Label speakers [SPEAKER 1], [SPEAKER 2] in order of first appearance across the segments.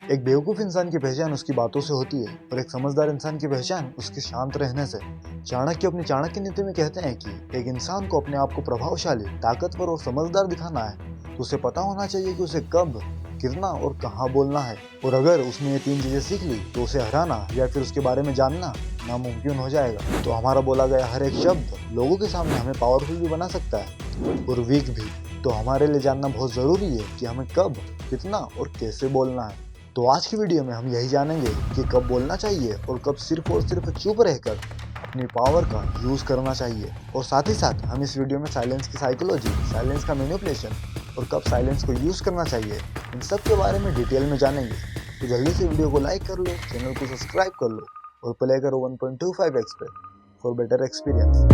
[SPEAKER 1] एक बेवकूफ़ इंसान की पहचान उसकी बातों से होती है और एक समझदार इंसान की पहचान उसके शांत रहने से। चाणक्य अपनी चाणक्य नीति में कहते हैं कि एक इंसान को अपने आप को प्रभावशाली, ताकतवर और समझदार दिखाना है तो उसे पता होना चाहिए कि उसे कब, कितना और कहाँ बोलना है। और अगर उसने ये 3 चीजें सीख ली तो उसे हराना या फिर उसके बारे में जानना नामुमकिन हो जाएगा। तो हमारा बोला गया हर एक शब्द लोगों के सामने हमें पावरफुल भी बना सकता है और वीक भी। तो हमारे लिए जानना बहुत जरूरी है कि हमें कब, कितना और कैसे बोलना है। तो आज की वीडियो में हम यही जानेंगे कि कब बोलना चाहिए और कब सिर्फ और सिर्फ चुप रहकर अपनी पावर का यूज करना चाहिए। और साथ ही साथ हम इस वीडियो में साइलेंस की साइकोलॉजी, साइलेंस का मैनिपुलेशन और कब साइलेंस को यूज करना चाहिए, इन सब के बारे में डिटेल में जानेंगे। तो जल्दी से वीडियो को लाइक कर लो, चैनल को सब्सक्राइब कर लो और प्ले करो 1.25x पे for better experience.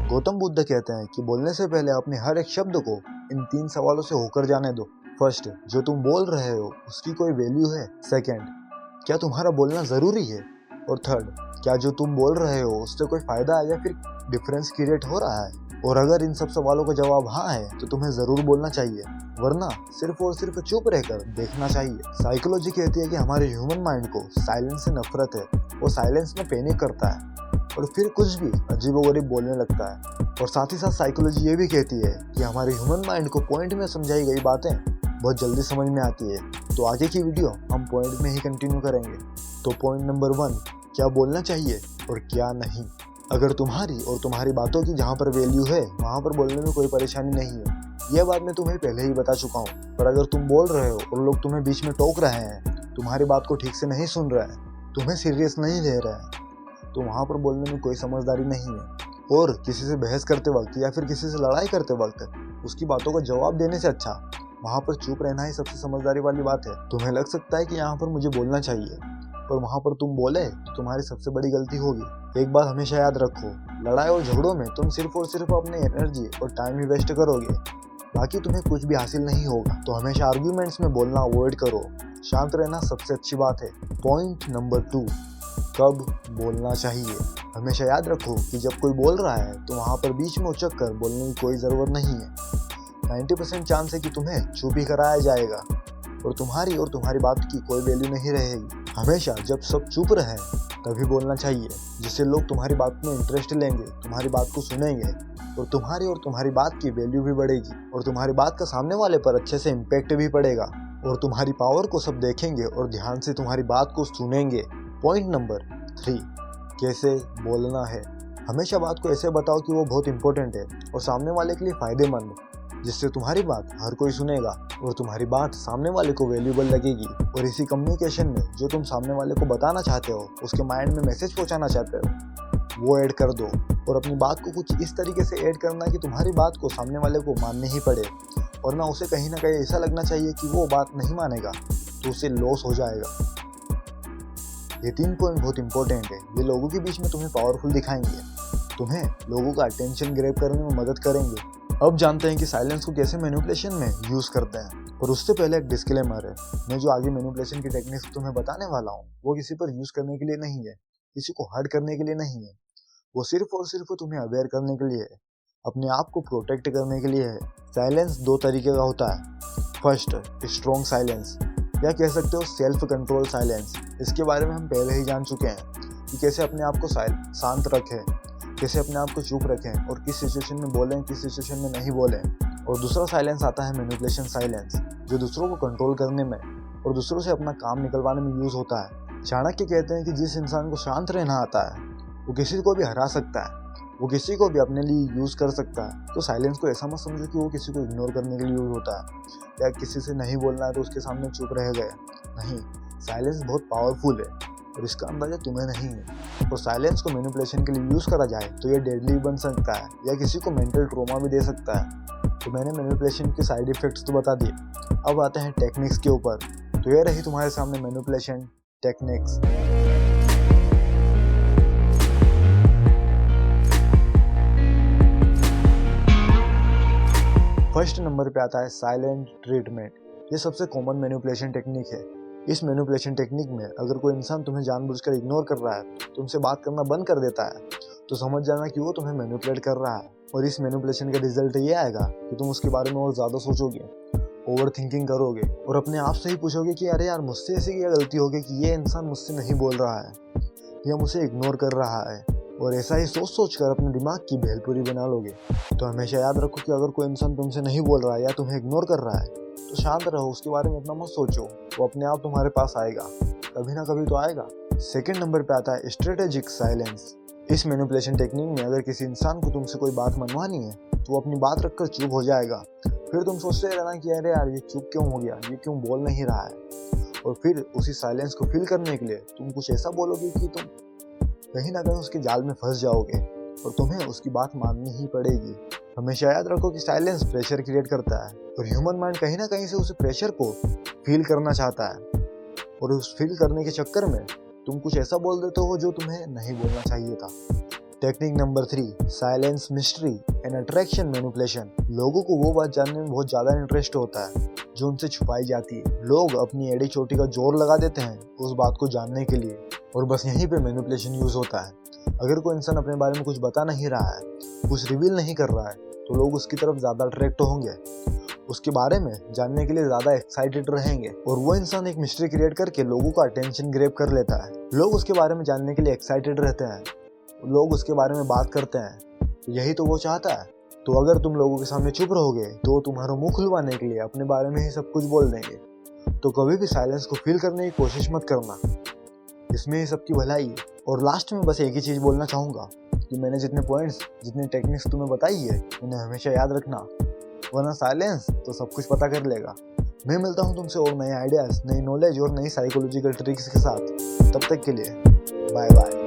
[SPEAKER 1] Gautam Buddha कहते हैं कि बोलने से पहले अपने हर एक शब्द को इन 3 सवालों से होकर जाने दो। फर्स्ट, जो तुम बोल रहे हो उसकी कोई वैल्यू है। सेकंड, क्या तुम्हारा बोलना जरूरी है। और थर्ड, क्या जो तुम बोल रहे हो उससे कोई फायदा है या फिर डिफरेंस क्रिएट हो रहा है। और अगर इन सब सवालों का जवाब हाँ है तो तुम्हें जरूर बोलना चाहिए, वरना सिर्फ और सिर्फ चुप रहकर देखना चाहिए। साइकोलॉजी कहती है कि हमारे ह्यूमन माइंड को साइलेंस से नफरत है, वो साइलेंस में पैनिक करता है और फिर कुछ भी अजीबोगरीब बोलने लगता है। और साथ ही साथ साइकोलॉजी ये भी कहती है कि हमारे ह्यूमन माइंड को पॉइंट में समझाई गई बातें बहुत जल्दी समझ में आती है। तो आगे की वीडियो हम पॉइंट में ही कंटिन्यू करेंगे। तो पॉइंट नंबर 1, क्या बोलना चाहिए और क्या नहीं। अगर तुम्हारी और तुम्हारी बातों की जहाँ पर वैल्यू है वहाँ पर बोलने में कोई परेशानी नहीं है, यह बात मैं तुम्हें पहले ही बता चुका हूँ। पर अगर तुम बोल रहे हो और लोग तुम्हें बीच में टोक रहे हैं, तुम्हारी बात को ठीक से नहीं सुन रहे हैं, तुम्हें सीरियस नहीं ले रहे हैं, तो वहाँ पर बोलने में कोई समझदारी नहीं है। और किसी से बहस करते वक्त या फिर किसी से लड़ाई करते वक्त उसकी बातों का जवाब देने से अच्छा वहाँ पर चुप रहना ही सबसे समझदारी वाली बात है। तुम्हें लग सकता है कि यहाँ पर मुझे बोलना चाहिए, पर वहाँ पर तुम बोले तो तुम्हारी सबसे बड़ी गलती होगी। एक बात हमेशा याद रखो, लड़ाई और झगड़ों में तुम सिर्फ और सिर्फ अपने एनर्जी और टाइम ही वेस्ट करोगे, बाकी तुम्हें कुछ भी हासिल नहीं होगा। तो हमेशा आर्ग्यूमेंट्स में बोलना अवॉइड करो, शांत रहना सबसे अच्छी बात है। पॉइंट नंबर 2, कब बोलना चाहिए। हमेशा याद रखो कि जब कोई बोल रहा है तो वहाँ पर बीच में उचक कर बोलने की कोई ज़रूरत नहीं है। 90% चांस है कि तुम्हें चुप ही कराया जाएगा और तुम्हारी बात की कोई वैल्यू नहीं रहेगी। हमेशा जब सब चुप रहे तभी बोलना चाहिए, जिससे लोग तुम्हारी बात में इंटरेस्ट लेंगे, तुम्हारी बात को सुनेंगे और तुम्हारी बात की वैल्यू भी बढ़ेगी और तुम्हारी बात का सामने वाले पर अच्छे से इम्पैक्ट भी पड़ेगा और तुम्हारी पावर को सब देखेंगे और ध्यान से तुम्हारी बात को सुनेंगे। पॉइंट नंबर 3, कैसे बोलना है। हमेशा बात को ऐसे बताओ कि वो बहुत इंपॉर्टेंट है और सामने वाले के लिए फायदेमंद, जिससे तुम्हारी बात हर कोई सुनेगा और तुम्हारी बात सामने वाले को वैल्यूबल लगेगी। और इसी कम्युनिकेशन में जो तुम सामने वाले को बताना चाहते हो, उसके माइंड में मैसेज पहुंचाना चाहते हो, वो ऐड कर दो। और अपनी बात को कुछ इस तरीके से ऐड करना कि तुम्हारी बात को सामने वाले को माननी ही पड़े, और ना उसे कहीं ना कहीं ऐसा लगना चाहिए कि वो बात नहीं मानेगा तो उसे लॉस हो जाएगा। ये 3 पॉइंट बहुत इंपॉर्टेंट है। ये लोगों के बीच में तुम्हें पावरफुल दिखाएंगे, तुम्हें लोगों का अटेंशन ग्रैब करने में मदद करेंगे। अब जानते हैं कि साइलेंस को कैसे मैनिपुलेशन में यूज करते हैं। और उससे पहले एक डिस्क्लेमर है, मैं जो आगे मैनिपुलेशन की टेक्निक्स तुम्हें बताने वाला हूँ वो किसी पर यूज करने के लिए नहीं है, किसी को हर्ट करने के लिए नहीं है, वो सिर्फ और सिर्फ तुम्हें अवेयर करने के लिए है, अपने आप को प्रोटेक्ट करने के लिए है। साइलेंस 2 तरीके का होता है। फर्स्ट, स्ट्रॉन्ग साइलेंस, या कह सकते हो सेल्फ कंट्रोल साइलेंस। इसके बारे में हम पहले ही जान चुके हैं कि कैसे अपने आप को शांत रखें, कैसे अपने आप को चुप रखें और किस सिचुएशन में बोलें, किस सिचुएशन में नहीं बोलें। और दूसरा साइलेंस आता है मैनिपुलेशन साइलेंस, जो दूसरों को कंट्रोल करने में और दूसरों से अपना काम निकलवाने में यूज होता है। चाणक्य कहते हैं कि जिस इंसान को शांत रहना आता है वो किसी को भी हरा सकता है, वो किसी को भी अपने लिए यूज कर सकता है। तो साइलेंस को ऐसा मत समझो कि वो किसी को इग्नोर करने के लिए यूज होता है, या किसी से नहीं बोलना है तो उसके सामने चुप रह गए। नहीं, साइलेंस बहुत पावरफुल है और इसका अंदाजा तुम्हें नहीं है। तो साइलेंस को मैनिपुलेशन के लिए यूज करा जाए तो ये डेडली बन सकता है या किसी को मेंटल ट्रॉमा भी दे सकता है। तो मैंने मैनिपुलेशन के साइड इफेक्ट्स तो बता दिए, अब आते हैं टेक्निक्स के ऊपर। तो ये रही तुम्हारे सामने मैनिपुलेशन टेक्निक्स। फर्स्ट नंबर पे आता है साइलेंट ट्रीटमेंट। ये सबसे कॉमन मैनिपुलेशन टेक्निक है। इस मैनिपुलेशन टेक्निक में अगर कोई इंसान तुम्हें जानबूझकर इग्नोर कर रहा है, तुमसे बात करना बंद कर देता है, तो समझ जाना कि वो तुम्हें मैनिपुलेट कर रहा है। और इस मैनिपुलेशन का रिजल्ट ये आएगा कि तुम उसके बारे में और ज़्यादा सोचोगे, ओवर थिंकिंग करोगे और अपने आप से ही पूछोगे कि अरे यार, मुझसे ऐसी क्या गलती होगी कि ये इंसान मुझसे नहीं बोल रहा है या मुझे इग्नोर कर रहा है। और ऐसा ही सोच सोच कर अपने दिमाग की भेलपुरी बना लोगे। तो हमेशा याद रखो कि अगर कोई इंसान तुमसे नहीं बोल रहा है या तुम्हें इग्नोर कर रहा है तो शांत रहो, उसके बारे में इतना मत सोचो, वो अपने आप तुम्हारे पास आएगा, कभी ना कभी तो आएगा। सेकंड नंबर पे आता है स्ट्रेटेजिक साइलेंस। इस मैनिपुलेशन टेक्निक में अगर किसी इंसान को तुमसे कोई बात मनवानी है तो वो अपनी बात रखकर चुप हो जाएगा। फिर तुम सोचते रहना कि अरे यार, ये चुप क्यों हो गया, ये क्यों बोल नहीं रहा है। और फिर उसी साइलेंस को फिल करने के लिए तुम कुछ ऐसा बोलोगे कि तुम कहीं ना कहीं उसके जाल में फंस जाओगे और तुम्हें उसकी बात माननी ही पड़ेगी। हमेशा याद रखो कि साइलेंस प्रेशर क्रिएट करता है और ह्यूमन माइंड कहीं ना कहीं से उस प्रेशर को फील करना चाहता है। और उस फील करने के चक्कर में तुम कुछ ऐसा बोल देते हो जो तुम्हें नहीं बोलना चाहिए था। Technique number 3, silence mystery and attraction manipulation. लोगों को वो बात जानने में बहुत ज़्यादा इंटरेस्ट होता है जो उनसे छुपाई जाती है। लोग अपनी एड़ी चोटी का जोर लगा देते हैं उस बात को जानने के लिए, और बस यहीं पे मैनिपुलेशन यूज होता है। अगर कोई इंसान अपने बारे में कुछ बता नहीं रहा है, कुछ रिवील नहीं कर रहा है, तो लोग उसकी तरफ ज़्यादा अट्रैक्ट होंगे, उसके बारे में जानने के लिए ज़्यादा एक्साइटेड रहेंगे। और वो इंसान एक मिस्ट्री क्रिएट करके लोगों का अटेंशन ग्रैब कर लेता है। लोग उसके बारे में जानने के लिए एक्साइटेड रहते हैं, लोग उसके बारे में बात करते हैं, यही तो वो चाहता है। तो अगर तुम लोगों के सामने चुप रहोगे तो तुम्हारा मुंह खुलवाने के लिए अपने बारे में ही सब कुछ बोल देंगे। तो कभी भी साइलेंस को फील करने की कोशिश मत करना, इसमें ही सबकी भलाई है। और लास्ट में बस एक ही चीज़ बोलना चाहूँगा कि मैंने जितने पॉइंट्स, जितनी टेक्निक्स तुम्हें बताई है, उन्हें हमेशा याद रखना, वरना साइलेंस तो सब कुछ पता कर लेगा। मैं मिलता हूँ तुमसे और नए आइडियाज़, नई नॉलेज और नई साइकोलॉजिकल ट्रिक्स के साथ। तब तक के लिए बाय बाय।